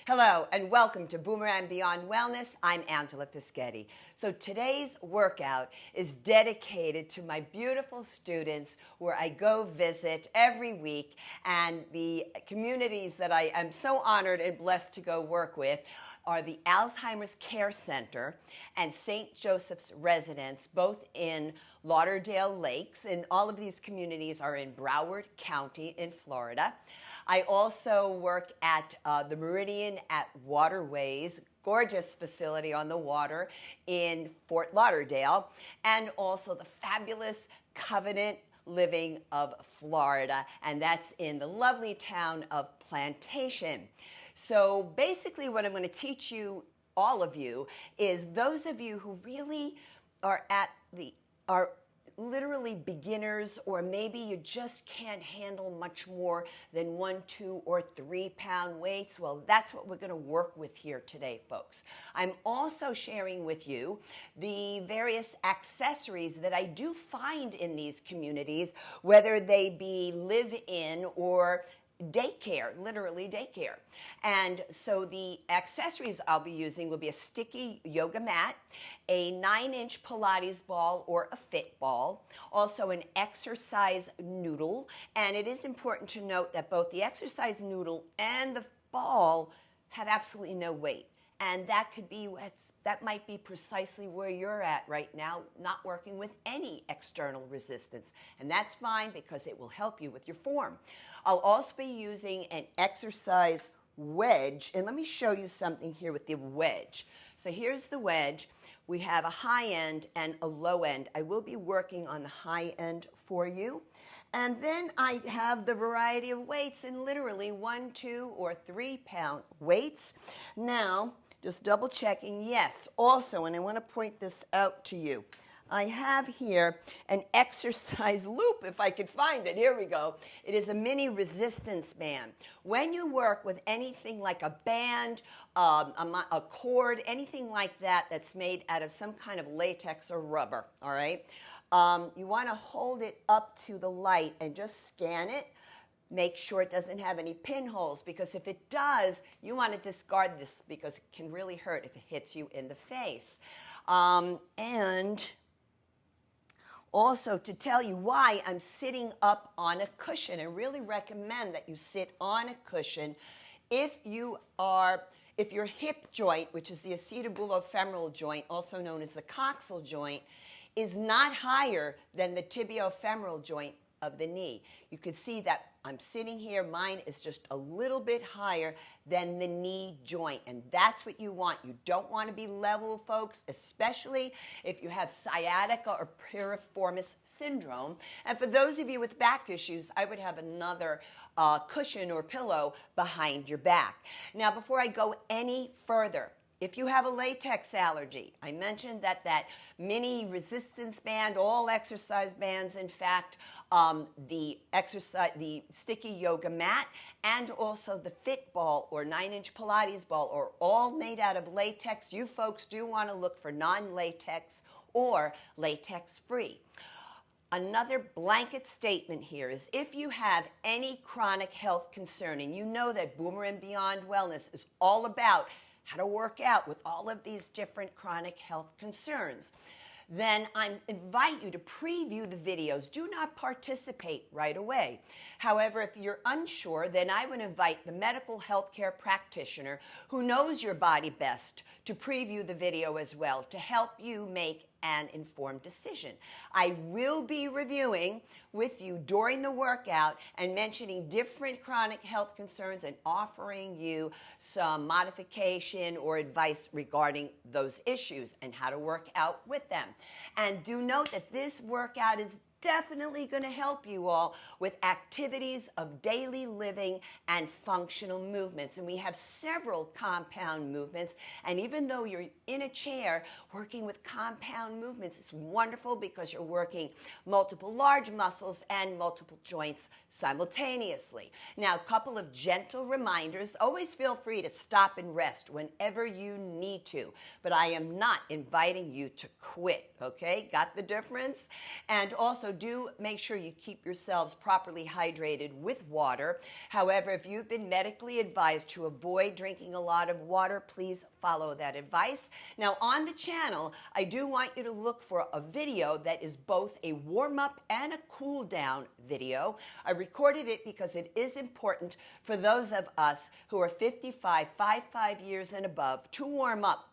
Hello and welcome to Boomerang Beyond Wellness. I'm Angela Fischetti. So today's workout is dedicated to my beautiful students where I go visit every week, and the communities that I am so honored and blessed to go work with are the Alzheimer's Care Center and St. Joseph's Residence, both in Lauderdale Lakes, and all of these communities are in Broward County in Florida. I also work at the Meridian at Waterways, gorgeous facility on the water in Fort Lauderdale, and also the fabulous Covenant Living of Florida, and that's in the lovely town of Plantation. So basically what I'm going to teach you, all of you, is those of you who really are literally beginners, or maybe you just can't handle much more than 1, 2, or 3 pound weights. Well, that's what we're going to work with here today, folks. I'm also sharing with you the various accessories that I do find in these communities, whether they be live-in or daycare, literally daycare. And so the accessories I'll be using will be a sticky yoga mat, a 9-inch Pilates ball or a fit ball, also an exercise noodle. And it is important to note that both the exercise noodle and the ball have absolutely no weight. And that might be precisely where you're at right now, not working with any external resistance. And that's fine because it will help you with your form. I'll also be using an exercise wedge. And let me show you something here with the wedge. So here's the wedge. We have a high end and a low end. I will be working on the high end for you. And then I have the variety of weights in literally 1, 2, or 3 pound weights. Now, just double checking, yes, also, and I want to point this out to you, I have here an exercise loop, if I could find it. Here we go. It is a mini resistance band. When you work with anything like a band, a cord, anything like that that's made out of some kind of latex or rubber, all right, you want to hold it up to the light and just scan it. Make sure it doesn't have any pinholes, because if it does, you want to discard this because it can really hurt if it hits you in the face. And also to tell you why I'm sitting up on a cushion. I really recommend that you sit on a cushion if your hip joint, which is the acetobulofemoral joint, also known as the coxal joint, is not higher than the tibiofemoral joint of the knee. You can see that I'm sitting here, mine is just a little bit higher than the knee joint, and that's what you want. You don't want to be level, folks, especially if you have sciatica or piriformis syndrome. And for those of you with back issues, I would have another cushion or pillow behind your back. Now, before I go any further, if you have a latex allergy, I mentioned that mini resistance band, all exercise bands, in fact, the sticky yoga mat, and also the fit ball or 9-inch Pilates ball are all made out of latex. You folks do want to look for non-latex or latex-free. Another blanket statement here is if you have any chronic health concern, and you know that Boomerang Beyond Wellness is all about how to work out with all of these different chronic health concerns, then I invite you to preview the videos. Do not participate right away. However, if you're unsure, then I would invite the medical healthcare practitioner who knows your body best to preview the video as well to help you make an informed decision. I will be reviewing with you during the workout and mentioning different chronic health concerns and offering you some modification or advice regarding those issues and how to work out with them. And do note that this workout is definitely going to help you all with activities of daily living and functional movements. And we have several compound movements. And even though you're in a chair, working with compound movements is wonderful because you're working multiple large muscles and multiple joints simultaneously. Now, a couple of gentle reminders. Always feel free to stop and rest whenever you need to. But I am not inviting you to quit, okay? Got the difference? And also, So do make sure you keep yourselves properly hydrated with water. However, if you've been medically advised to avoid drinking a lot of water, please follow that advice. Now on the channel, I do want you to look for a video that is both a warm-up and a cool-down video. I recorded it because it is important for those of us who are 55 years and above to warm up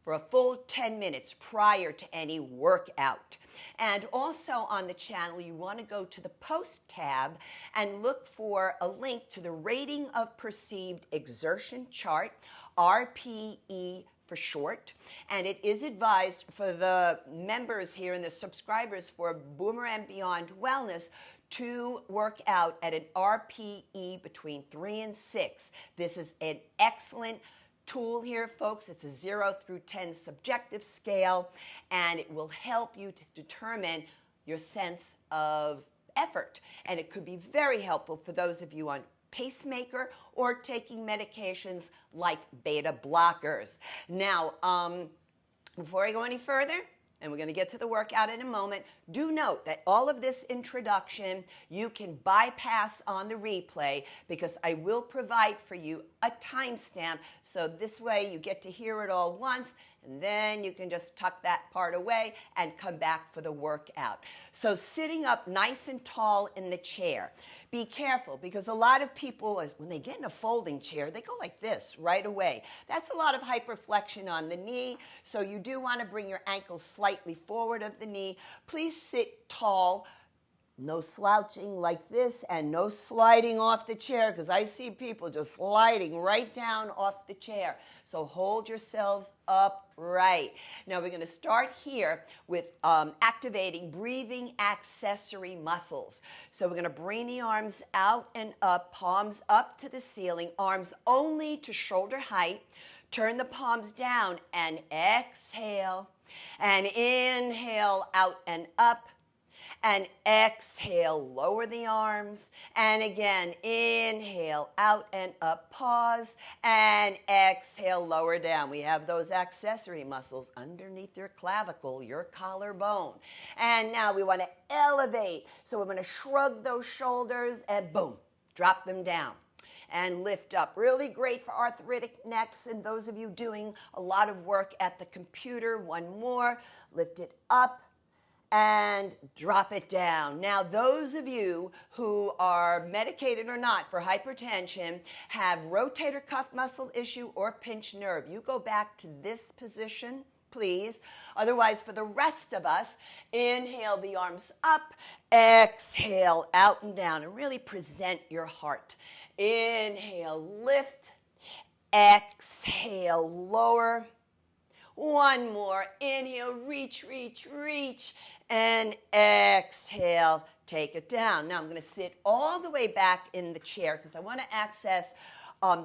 for a full 10 minutes prior to any workout. And also on the channel, you want to go to the post tab and look for a link to the rating of perceived exertion chart, RPE for short. And it is advised for the members here and the subscribers for Boomerang Beyond Wellness to work out at an RPE between 3 and 6. This is an excellent tool here, folks. It's a 0 through 10 subjective scale, and it will help you to determine your sense of effort. And it could be very helpful for those of you on pacemaker or taking medications like beta blockers. Now, before I go any further, and we're going to get to the workout in a moment, do note that all of this introduction you can bypass on the replay because I will provide for you a timestamp, so this way you get to hear it all once, and then you can just tuck that part away and come back for the workout. So sitting up nice and tall in the chair. Be careful because a lot of people, when they get in a folding chair, they go like this right away. That's a lot of hyperflexion on the knee, so you do want to bring your ankles slightly forward of the knee. Please sit tall. No slouching like this and no sliding off the chair because I see people just sliding right down off the chair. So hold yourselves upright. Now we're going to start here with activating breathing accessory muscles. So we're going to bring the arms out and up, palms up to the ceiling, arms only to shoulder height. Turn the palms down and exhale. And inhale out and up. And exhale, lower the arms. And again, inhale, out and up, pause. And exhale, lower down. We have those accessory muscles underneath your clavicle, your collarbone. And now we want to elevate. So we're going to shrug those shoulders and boom, drop them down. And lift up. Really great for arthritic necks and those of you doing a lot of work at the computer. One more, lift it up. And drop it down. Now, those of you who are medicated or not for hypertension, have rotator cuff muscle issue or pinched nerve, you go back to this position, please. Otherwise, for the rest of us, inhale the arms up, exhale out and down, and really present your heart. Inhale, lift, exhale, lower. One more. Inhale, reach, reach, reach, and exhale, take it down. Now I'm going to sit all the way back in the chair because I want to access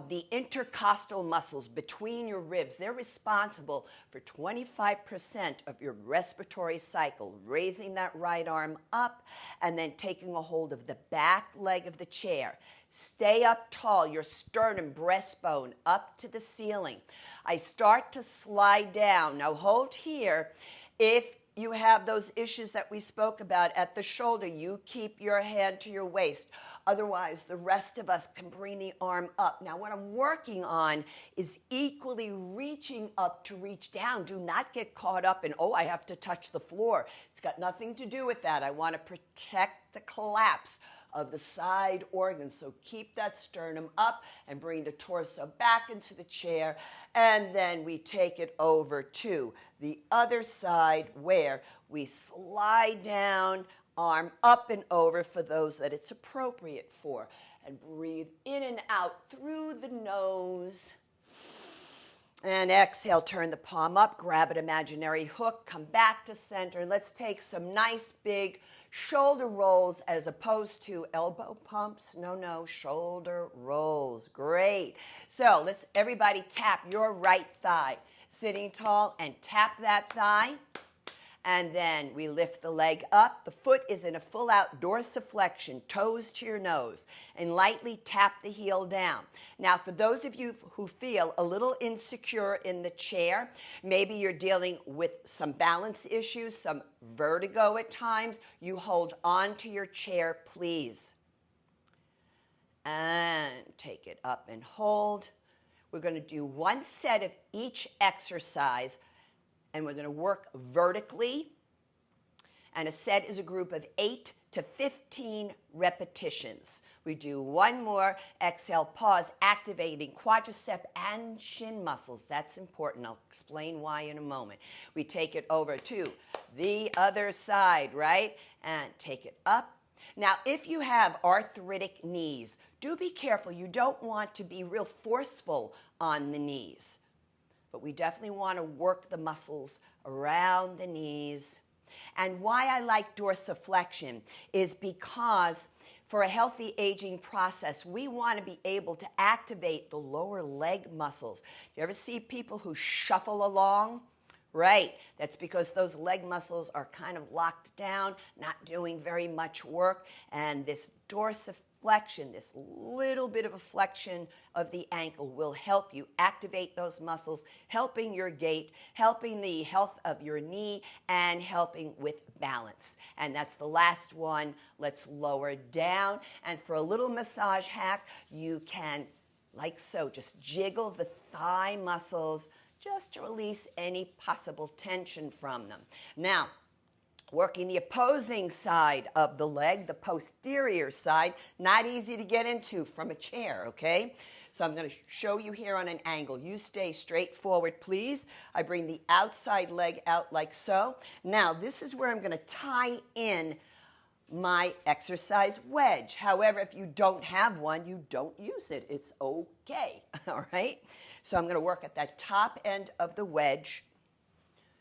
the intercostal muscles between your ribs. They're responsible for 25% of your respiratory cycle. Raising that right arm up and then taking a hold of the back leg of the chair. Stay up tall, your sternum, breastbone up to the ceiling. I start to slide down. Now hold here. If you have those issues that we spoke about at the shoulder, you keep your hand to your waist. Otherwise, the rest of us can bring the arm up. Now, what I'm working on is equally reaching up to reach down. Do not get caught up in, oh, I have to touch the floor. It's got nothing to do with that. I want to protect the collapse of the side organs. So keep that sternum up and bring the torso back into the chair. And then we take it over to the other side where we slide down, arm up and over for those that it's appropriate for. And breathe in and out through the nose. And exhale, turn the palm up, grab an imaginary hook, come back to center. Let's take some nice big shoulder rolls as opposed to elbow pumps. No, shoulder rolls. Great. So let's everybody tap your right thigh. Sitting tall and tap that thigh. and then we lift the leg up. The foot is in a full out dorsiflexion, toes to your nose, and lightly tap the heel down. Now, for those of you who feel a little insecure in the chair, maybe you're dealing with some balance issues, some vertigo at times, you hold on to your chair, please. And take it up and hold. We're going to do one set of each exercise, and we're going to work vertically. And a set is a group of 8 to 15 repetitions. We do one more. Exhale, pause, activating quadricep and shin muscles. That's important. I'll explain why in a moment. We take it over to the other side, right? And take it up. Now, if you have arthritic knees, do be careful. You don't want to be real forceful on the knees, but we definitely want to work the muscles around the knees. And why I like dorsiflexion is because for a healthy aging process, we want to be able to activate the lower leg muscles. Do you ever see people who shuffle along? Right, that's because those leg muscles are kind of locked down, not doing very much work, and this dorsiflexion, this little bit of a flexion of the ankle will help you activate those muscles, helping your gait, helping the health of your knee, and helping with balance. And that's the last one. Let's lower down, and for a little massage hack, you can, like so, just jiggle the thigh muscles just to release any possible tension from them. Now, working the opposing side of the leg, the posterior side, not easy to get into from a chair, okay? So I'm going to show you here on an angle. You stay straight forward, please. I bring the outside leg out like so. Now, this is where I'm going to tie in my exercise wedge. However, if you don't have one, you don't use it. It's okay, all right? So I'm going to work at that top end of the wedge,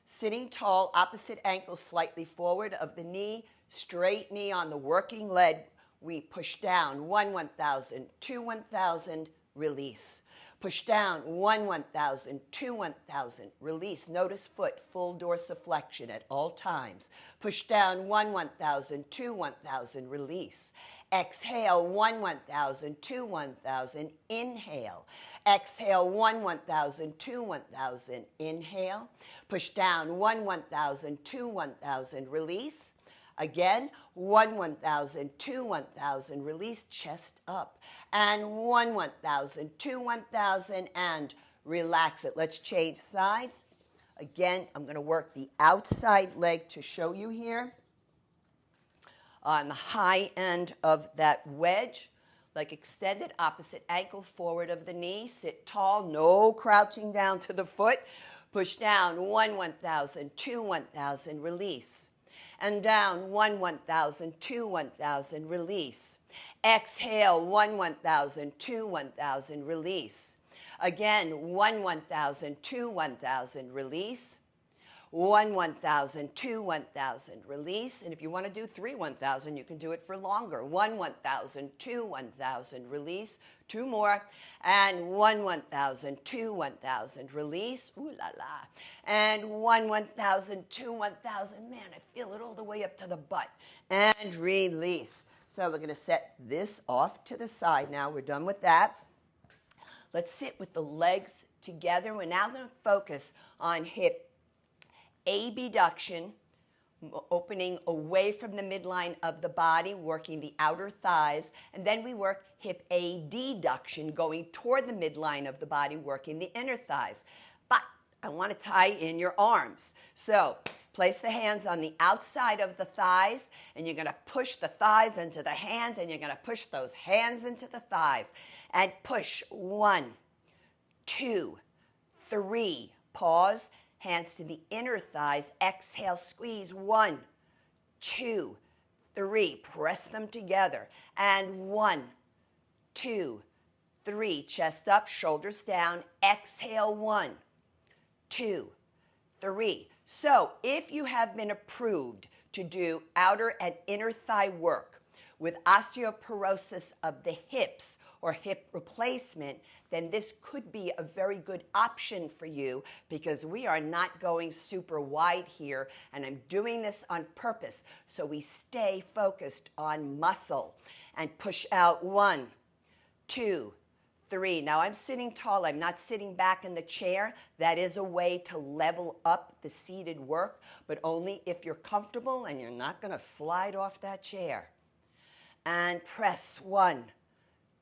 sitting tall, opposite ankle slightly forward of the knee, straight knee on the working leg. We push down, 1 1,000, 2 1,000, release. Push down, 1 1,000, 2 1,000, release. Notice foot, full dorsiflexion at all times. Push down, 1 1,000, 2 1,000, release. Exhale, 1 1,000, 2 1,000, inhale. Exhale, 1 1,000, 2 1,000, inhale. Push down, 1 1,000, 2 1,000, release. Again, 1 1,000, 2 1,000, release, chest up. And 1 1,000, 2 1,000, and relax it. Let's change sides. Again, I'm going to work the outside leg to show you here. On the high end of that wedge, like extended, opposite ankle forward of the knee. Sit tall, no crouching down to the foot. Push down, 1 1,000, 2 1,000, release. And down, 1 1,000, 2 1,000, release. Exhale, 1 1,000, 2 1,000, release. Again, 1 1,000, 2 1,000, release. 1 1,000, 2 1,000, release. And if you want to do 3 1,000, you can do it for longer. 1 1,000, 2 1,000, release. 2 more. And 1 1,000, 2 1,000, release. Ooh la la. And 1 1,000, 2 1,000. Man, I feel it all the way up to the butt. And release. So we're going to set this off to the side now. We're done with that. Let's sit with the legs together. We're now going to focus on hip abduction, opening away from the midline of the body, working the outer thighs, and then we work hip adduction, going toward the midline of the body, working the inner thighs. But I want to tie in your arms. So place the hands on the outside of the thighs, and you're going to push the thighs into the hands, and you're going to push those hands into the thighs. And push, 1, 2, 3, pause, hands to the inner thighs, exhale, squeeze, 1, 2, 3, press them together, and 1, 2, 3, chest up, shoulders down, exhale, 1, 2, 3. So if you have been approved to do outer and inner thigh work with osteoporosis of the hips or hip replacement, then this could be a very good option for you, because we are not going super wide here, and I'm doing this on purpose so we stay focused on muscle. And push out 1, 2, 3. Now I'm sitting tall. I'm not sitting back in the chair. That is a way to level up the seated work, but only if you're comfortable and you're not going to slide off that chair. And press 1,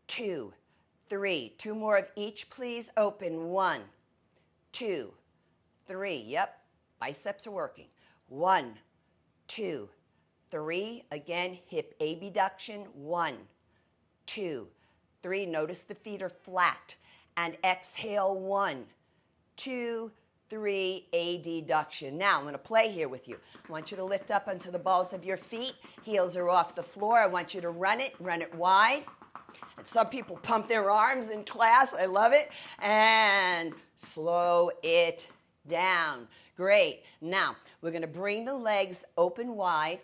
2, 3. 2 more of each, please. Open. 1, 2, 3. Yep, biceps are working. 1, 2, 3. Again, hip abduction. 1, 2, 3. Notice the feet are flat. And exhale. 1, 2, 3. Adduction. Now, I'm going to play here with you. I want you to lift up onto the balls of your feet. Heels are off the floor. I want you to run it wide. And some people pump their arms in class. I love it. And slow it down. Great. Now, we're going to bring the legs open wide,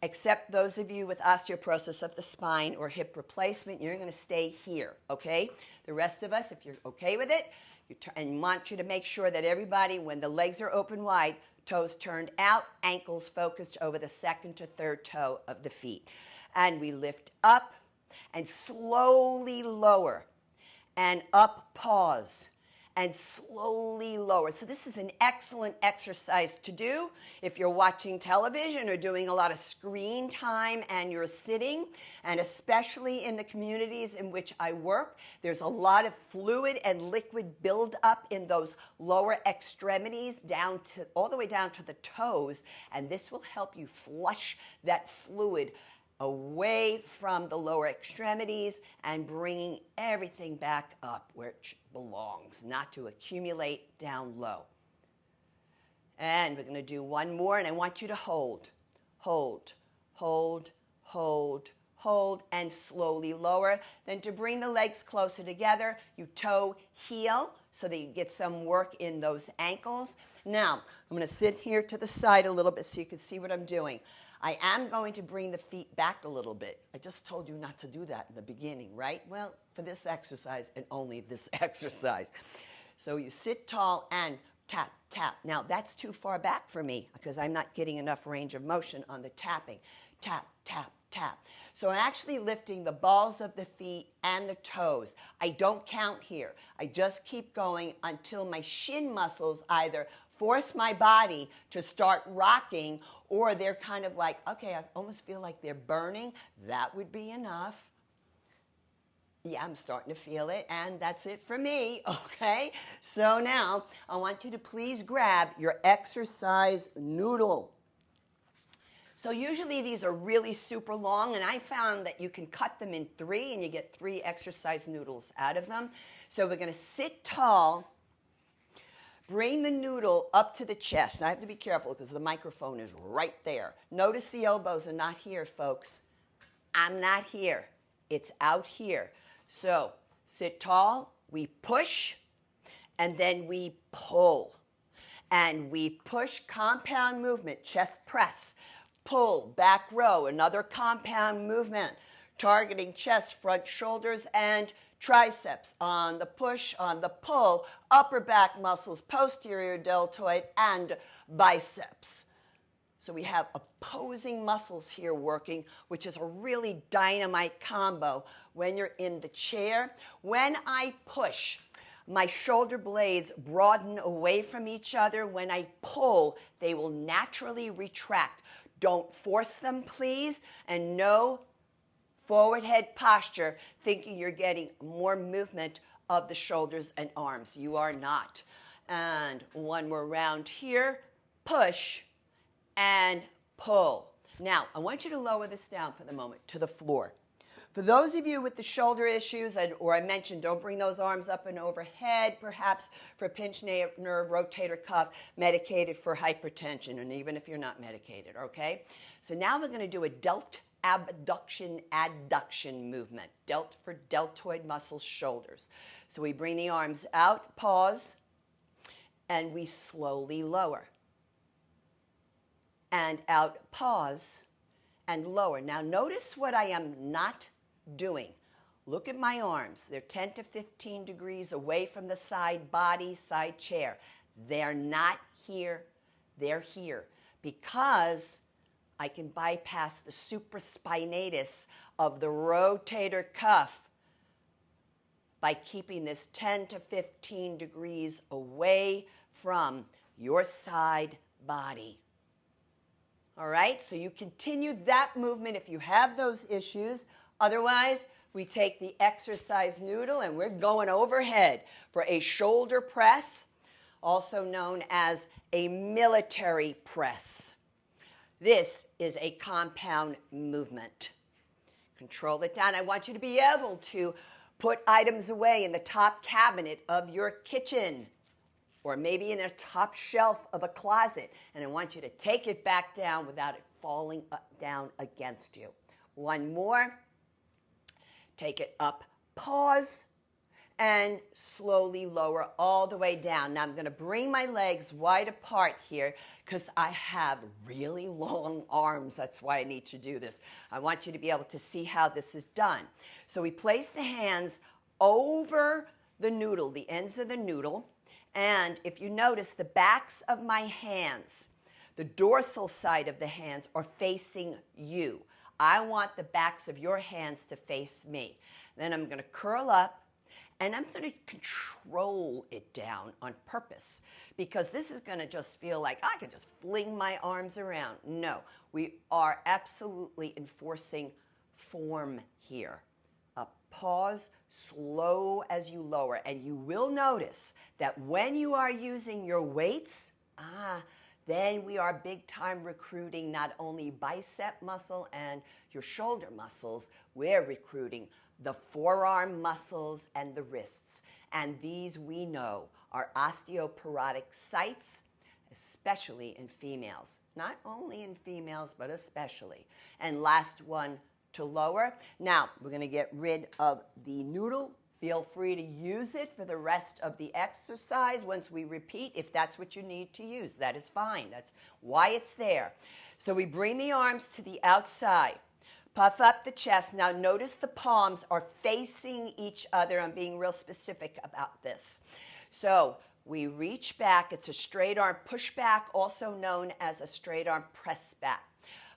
except those of you with osteoporosis of the spine or hip replacement. You're going to stay here, okay? The rest of us, if you're okay with it, and want you to make sure that everybody, when the legs are open wide, toes turned out, ankles focused over the second to third toe of the feet. And we lift up and slowly lower, and up, pause, and slowly lower. So this is an excellent exercise to do if you're watching television or doing a lot of screen time and you're sitting, and especially in the communities in which I work, there's a lot of fluid and liquid buildup in those lower extremities down to all the way down to the toes, and this will help you flush that fluid away from the lower extremities and bringing everything back up where it belongs, not to accumulate down low. And we're going to do one more, and I want you to hold, hold, hold, hold, hold, and slowly lower. Then to bring the legs closer together, you toe heel so that you get some work in those ankles. Now, I'm going to sit here to the side a little bit so you can see what I'm doing. I am going to bring the feet back a little bit. I just told you not to do that in the beginning, right? Well, for this exercise and only this exercise. So you sit tall and tap, tap. Now, that's too far back for me because I'm not getting enough range of motion on the tapping. Tap, tap, tap. So I'm actually lifting the balls of the feet and the toes. I don't count here. I just keep going until my shin muscles either force my body to start rocking, or they're kind of like, okay, I almost feel like they're burning. That would be enough. Yeah, I'm starting to feel it, and that's it for me, okay? So now, I want you to please grab your exercise noodle. So usually these are really super long, and I found that you can cut them in 3, and you get 3 exercise noodles out of them. So we're going to sit tall. Bring the noodle up to the chest. And I have to be careful because the microphone is right there. Notice the elbows are not here, folks. I'm not here. It's out here. So sit tall, we push, and then we pull. And we push, compound movement, chest press. Pull, back row, another compound movement, targeting chest, front shoulders, and triceps. On the push, on the pull, upper back muscles, posterior deltoid, and biceps. So we have opposing muscles here working, which is a really dynamite combo when you're in the chair. When I push, my shoulder blades broaden away from each other. When I pull, they will naturally retract. Don't force them, please, and no forward head posture, thinking you're getting more movement of the shoulders and arms. You are not. And one more round here. Push and pull. Now, I want you to lower this down for the moment to the floor. For those of you with the shoulder issues, or I mentioned, don't bring those arms up and overhead, perhaps for pinched nerve, rotator cuff, medicated for hypertension, and even if you're not medicated, okay? So now we're going to do a Delt abduction, adduction movement. Delt for deltoid muscles, shoulders. So we bring the arms out, pause, and we slowly lower. And out, pause, and lower. Now notice what I am not doing. Look at my arms. They're 10 to 15 degrees away from the side body, side chair. They're not here. They're here because I can bypass the supraspinatus of the rotator cuff by keeping this 10 to 15 degrees away from your side body. All right, so you continue that movement if you have those issues. Otherwise, we take the exercise noodle and we're going overhead for a shoulder press, also known as a military press. This is a compound movement. Control it down. I want you to be able to put items away in the top cabinet of your kitchen, or maybe in a top shelf of a closet, and I want you to take it back down without it falling down against you. One more. Take it up, pause, and slowly lower all the way down. Now I'm going to bring my legs wide apart here because I have really long arms. That's why I need to do this. I want you to be able to see how this is done. So we place the hands over the noodle, the ends of the noodle, and if you notice, the backs of my hands, the dorsal side of the hands are facing you. I want the backs of your hands to face me. Then I'm going to curl up and I'm going to control it down on purpose because this is going to just feel like I can just fling my arms around. No, we are absolutely enforcing form here. A pause, slow as you lower, and you will notice that when you are using your weights, then we are big time recruiting not only bicep muscle and your shoulder muscles, we're recruiting the forearm muscles and the wrists. And these we know are osteoporotic sites, especially in females. Not only in females, but especially. And last one to lower. Now, we're going to get rid of the noodle. Feel free to use it for the rest of the exercise once we repeat, if that's what you need to use. That is fine. That's why it's there. So we bring the arms to the outside. Puff up the chest. Now notice the palms are facing each other. I'm being real specific about this. So we reach back. It's a straight arm push back, also known as a straight arm press back.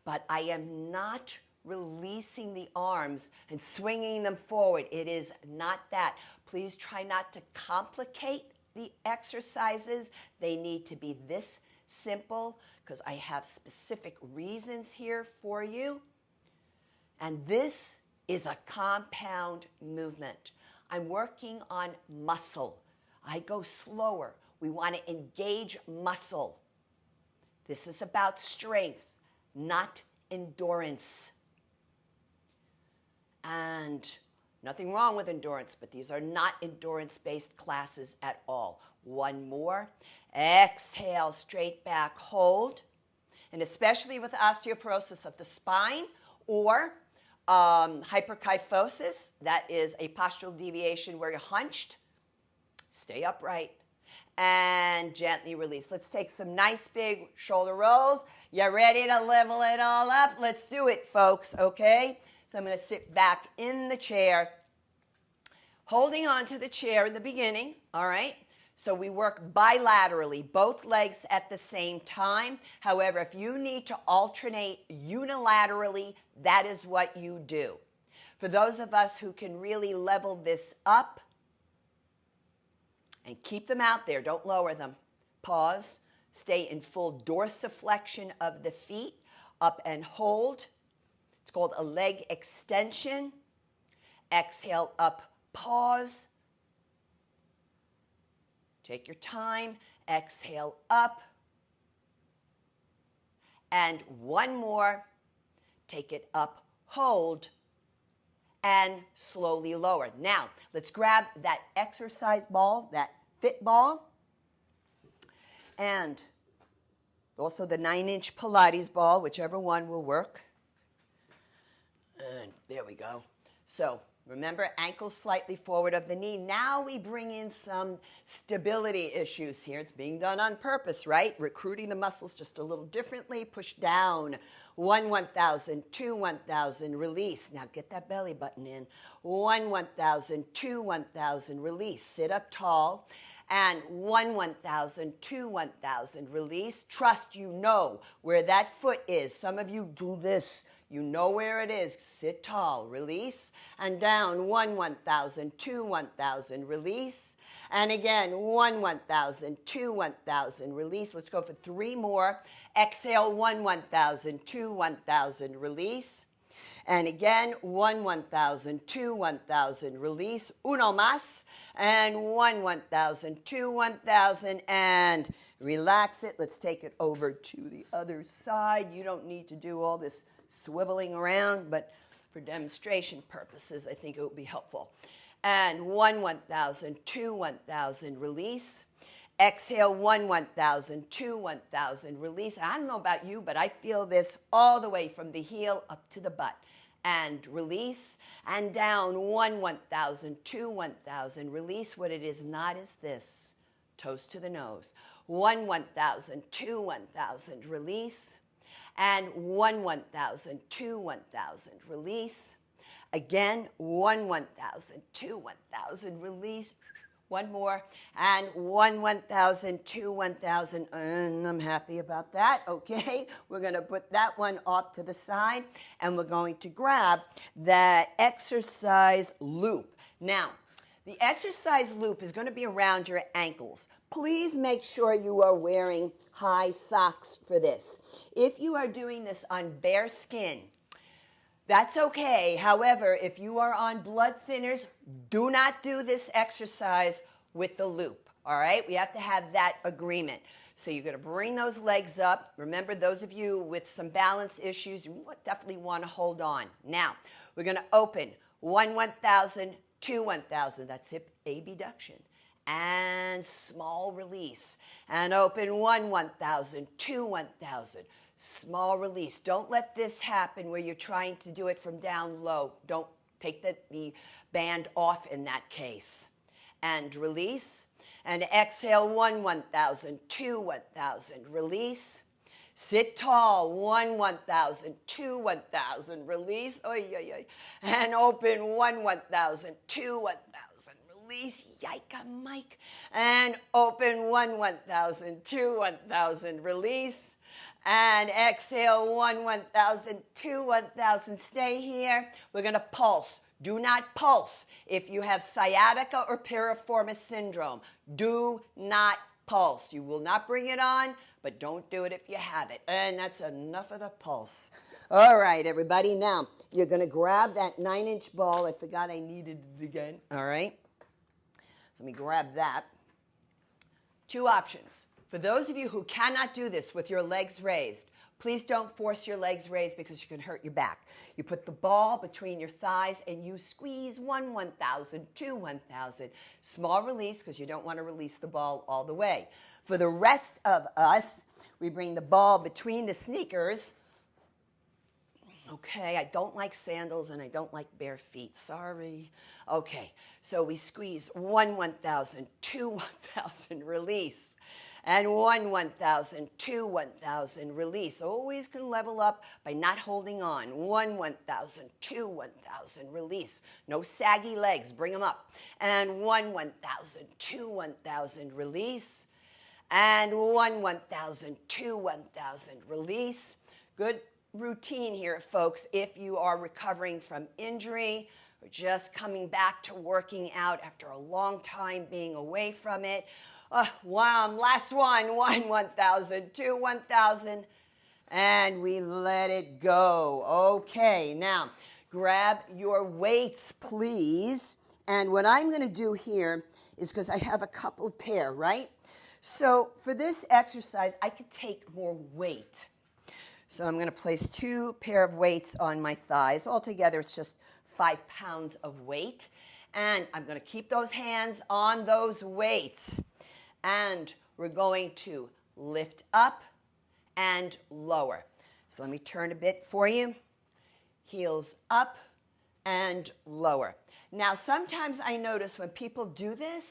But I am not releasing the arms and swinging them forward. It is not that. Please try not to complicate the exercises. They need to be this simple because I have specific reasons here for you. And this is a compound movement. I'm working on muscle. I go slower. We want to engage muscle. This is about strength, not endurance. And nothing wrong with endurance, but these are not endurance-based classes at all. One more. Exhale, straight back, hold. And especially with osteoporosis of the spine or hyperkyphosis, that is a postural deviation where you're hunched, stay upright and gently release. Let's take some nice big shoulder rolls. You ready to level it all up? Let's do it, folks, okay? So I'm going to sit back in the chair, holding on to the chair in the beginning, all right? So we work bilaterally, both legs at the same time. However, if you need to alternate unilaterally, that is what you do. For those of us who can really level this up and keep them out there, don't lower them. Pause, stay in full dorsiflexion of the feet, up and hold. It's called a leg extension. Exhale up, pause. Take your time. Exhale up. And one more. Take it up, hold, and slowly lower. Now, let's grab that exercise ball, that fit ball, and also the 9-inch Pilates ball, whichever one will work. And there we go. So Remember, ankles slightly forward of the knee. Now we bring in some stability issues here. It's being done on purpose, right? Recruiting the muscles just a little differently. Push down. 1,000, 2, 1,000, release. Now get that belly button in. 1,000, 2, 1,000, release. Sit up tall. And 1,000, 2, 1,000, release. Trust you know where that foot is. Some of you do this. You know where it is. Sit tall, release. And down, 1,000, 2, 1,000, release. And again, 1,000, 2, 1,000, release. Let's go for 3 more. Exhale, 1,000, 2, 1,000, release. And again, 1,000, 2, 1,000, release. Uno más. And 1,000, 2, 1,000, and relax it. Let's take it over to the other side. You don't need to do all this swiveling around, but for demonstration purposes, I think it would be helpful. And 1,000, 2, 1,000, release. Exhale, 1,000, 2, 1,000, release. I don't know about you, but I feel this all the way from the heel up to the butt. And release, and down, 1,000, 2, 1,000, release. What it is not is this. Toes to the nose. 1,000, 2, 1,000, release. And 1,000, 2, 1,000, release. Again, 1,000, 2, 1,000, release. One more, and 1,000, 2, 1,000, and I'm happy about that, okay? We're going to put that one off to the side, and we're going to grab that exercise loop. Now, the exercise loop is going to be around your ankles. Please make sure you are wearing high socks for this. If you are doing this on bare skin, that's okay. However, if you are on blood thinners, do not do this exercise with the loop, all right? We have to have that agreement. So you're going to bring those legs up. Remember, those of you with some balance issues, you definitely want to hold on. Now, we're going to open 1,000, 2, 1,000. That's hip abduction. And small release. And open 1,000, 2, 1,000. Small release. Don't let this happen where you're trying to do it from down low. Don't take the band off in that case. And release. And exhale, 1,000, 2, 1,000. Release. Sit tall, 1,000, 2, 1,000. Release. Oy, oy, oy. And open 1,000, 2, 1,000. Release. Yika, Mike. And open 1,000, 2, 1,000. Release. And exhale, 1,000, 2, 1,000. Stay here. We're going to pulse. Do not pulse if you have sciatica or piriformis syndrome. Do not pulse. You will not bring it on, but don't do it if you have it. And that's enough of the pulse. All right, everybody. Now, you're going to grab that 9-inch ball. I forgot I needed it again. All right. So let me grab that. 2 options. For those of you who cannot do this with your legs raised, please don't force your legs raised because you can hurt your back. You put the ball between your thighs and you squeeze 1,000, 2, 1,000. Small release because you don't want to release the ball all the way. For the rest of us, we bring the ball between the sneakers. Okay, I don't like sandals and I don't like bare feet. Sorry. Okay, so we squeeze 1,000, 2, 1,000, release. And 1,000, 2, 1,000, release. Always can level up by not holding on. 1,000, 2, 1,000, release. No saggy legs, bring them up. And 1,000, 2, 1,000, release. And 1,000, 2, 1,000, release. Good routine here, folks, if you are recovering from injury or just coming back to working out after a long time being away from it. Last one, 1,000, 2, 1,000, and we let it go. Okay, now grab your weights, please. And what I'm going to do here is because I have a couple pair, right? So for this exercise, I could take more weight. So I'm going to place 2 pair of weights on my thighs. Altogether, it's just 5 pounds of weight. And I'm going to keep those hands on those weights. And we're going to lift up and lower. So let me turn a bit for you. Heels up and lower. Now, sometimes I notice when people do this,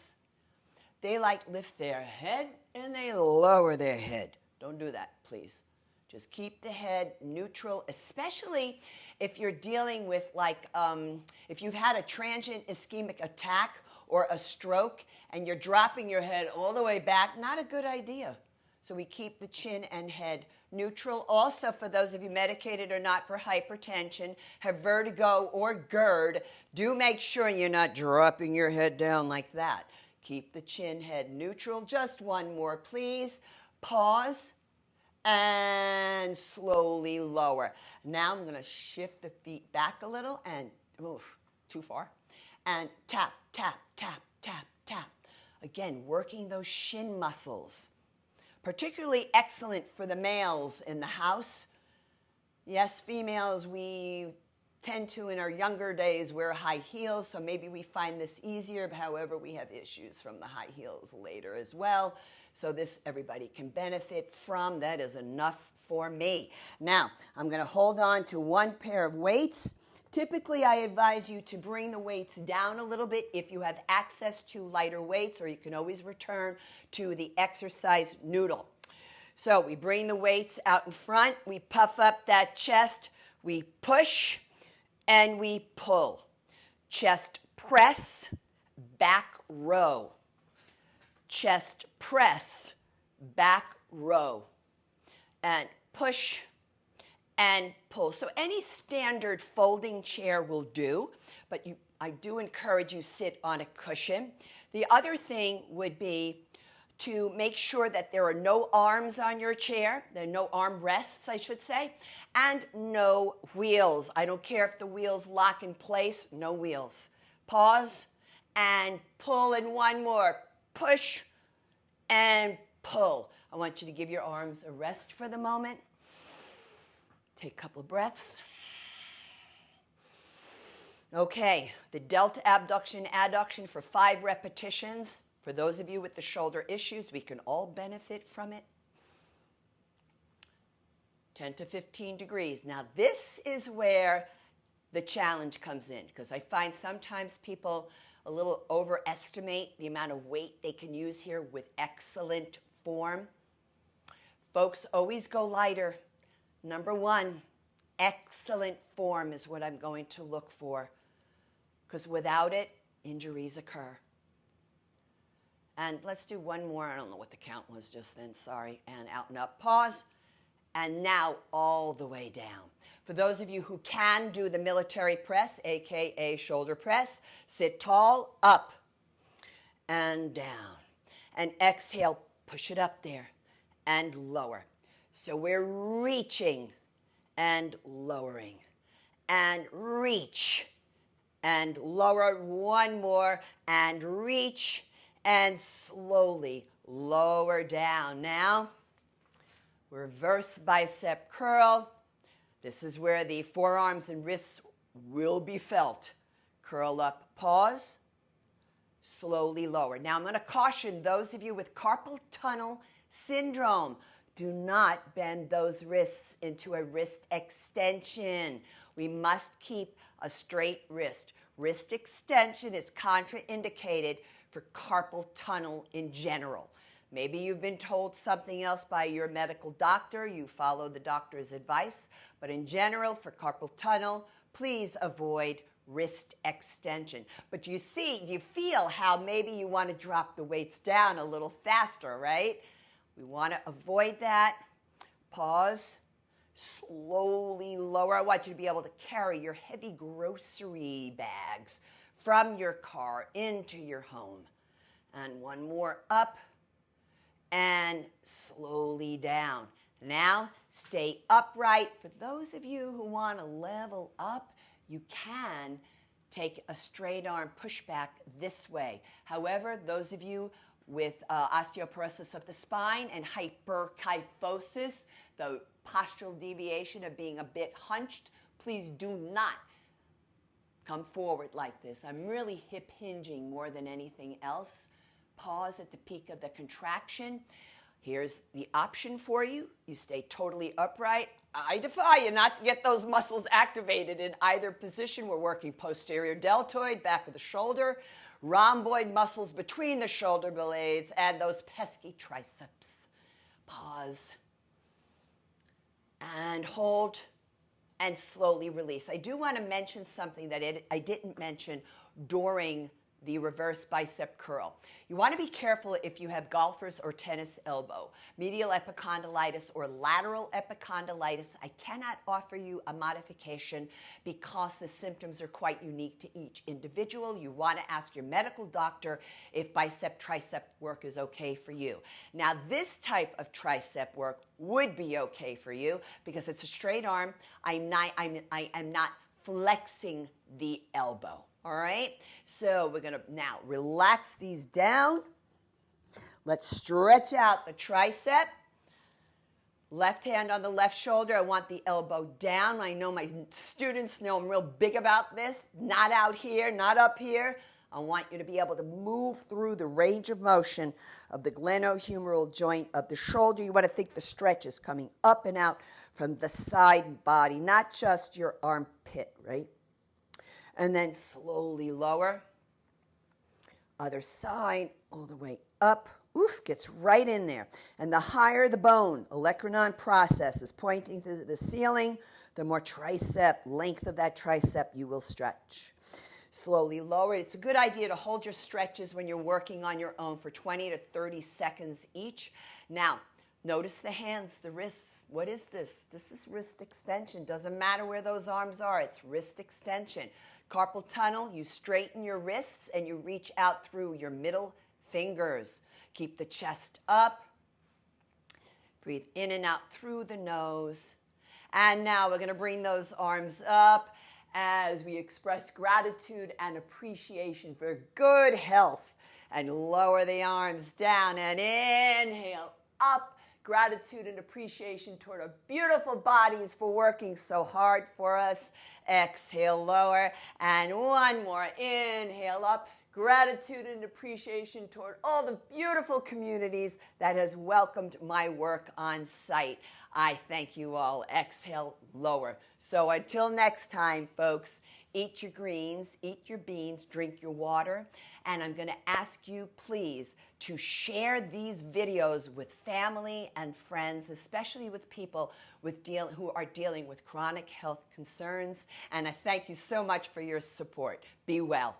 they like lift their head and they lower their head. Don't do that, please. Just keep the head neutral, especially if you're dealing with if you've had a transient ischemic attack or a stroke and you're dropping your head all the way back, not a good idea. So we keep the chin and head neutral. Also, for those of you medicated or not for hypertension, have vertigo or GERD, do make sure you're not dropping your head down like that. Keep the chin, head neutral. Just one more, please. Pause and slowly lower. Now I'm going to shift the feet back a little and, too far. And tap, tap, tap, tap, tap. Again, working those shin muscles. Particularly excellent for the males in the house. Yes, females, we tend to, in our younger days, wear high heels, so maybe we find this easier. However, we have issues from the high heels later as well. So this everybody can benefit from. That is enough for me. Now, I'm going to hold on to one pair of weights. Typically, I advise you to bring the weights down a little bit if you have access to lighter weights, or you can always return to the exercise noodle. So we bring the weights out in front, we puff up that chest, we push, and we pull. Chest press, back row. Chest press, back row. And push and pull. So any standard folding chair will do, but I do encourage you sit on a cushion. The other thing would be to make sure that there are no arms on your chair, there are no arm rests, I should say, and no wheels. I don't care if the wheels lock in place, no wheels. Pause and pull, and one more. Push and pull. I want you to give your arms a rest for the moment. Take a couple of breaths. Okay, the Delt abduction, adduction for 5 repetitions. For those of you with the shoulder issues, we can all benefit from it. 10 to 15 degrees. Now this is where the challenge comes in, because I find sometimes people a little overestimate the amount of weight they can use here with excellent form. Folks, always go lighter. Number 1, excellent form is what I'm going to look for, because without it, injuries occur. And let's do one more. I don't know what the count was just then, sorry. And out and up, pause. And now all the way down. For those of you who can do the military press, AKA shoulder press, sit tall, up and down. And exhale, push it up there and lower. So we're reaching and lowering. And reach and lower. One more. And reach and slowly lower down. Now, reverse bicep curl. This is where the forearms and wrists will be felt. Curl up, pause, slowly lower. Now, I'm going to caution those of you with carpal tunnel syndrome. Do not bend those wrists into a wrist extension. We must keep a straight wrist. Wrist extension is contraindicated for carpal tunnel in general. Maybe you've been told something else by your medical doctor. You follow the doctor's advice. But in general, for carpal tunnel, please avoid wrist extension. But you feel how maybe you want to drop the weights down a little faster, right? We want to avoid that. Pause. Slowly lower. I want you to be able to carry your heavy grocery bags from your car into your home. And one more, up and slowly down. Now, stay upright. For those of you who want to level up, you can take a straight arm pushback this way. However, those of you with osteoporosis of the spine and hyperkyphosis, the postural deviation of being a bit hunched, please do not come forward like this. I'm really hip hinging more than anything else. Pause at the peak of the contraction. here's the option for you. You stay totally upright. I defy you not to get those muscles activated in either position. We're working posterior deltoid, back of the shoulder, rhomboid muscles between the shoulder blades, and those pesky triceps. Pause. And hold. And slowly release. I do want to mention something that I didn't mention during the reverse bicep curl. You want to be careful if you have golfer's or tennis elbow, medial epicondylitis or lateral epicondylitis. I cannot offer you a modification because the symptoms are quite unique to each individual. You want to ask your medical doctor if bicep tricep work is okay for you. Now, this type of tricep work would be okay for you because it's a straight arm. I am not flexing the elbow. All right, so we're gonna now relax these down. Let's stretch out the tricep. Left hand on the left shoulder. I want the elbow down. I know my students know I'm real big about this. Not out here, not up here. I want you to be able to move through the range of motion of the glenohumeral joint of the shoulder. You want to think the stretch is coming up and out from the side body, not just your armpit, right? And then slowly lower. Other side, all the way up. Oof, gets right in there. And the higher the bone, olecranon process is pointing to the ceiling, the more tricep, length of that tricep you will stretch. Slowly lower. It's a good idea to hold your stretches when you're working on your own for 20 to 30 seconds each. Now, notice the hands, the wrists. What is this? This is wrist extension. Doesn't matter where those arms are. It's wrist extension. Carpal tunnel, you straighten your wrists and you reach out through your middle fingers. Keep the chest up. Breathe in and out through the nose. And now we're going to bring those arms up as we express gratitude and appreciation for good health. And lower the arms down and inhale up. Gratitude and appreciation toward our beautiful bodies for working so hard for us. Exhale, lower, and one more. Inhale up. Gratitude and appreciation toward all the beautiful communities that has welcomed my work on site. I thank you all. Exhale, lower. So until next time, folks, eat your greens, eat your beans, drink your water. And I'm going to ask you, please, to share these videos with family and friends, especially with people who are dealing with chronic health concerns. And I thank you so much for your support. Be well.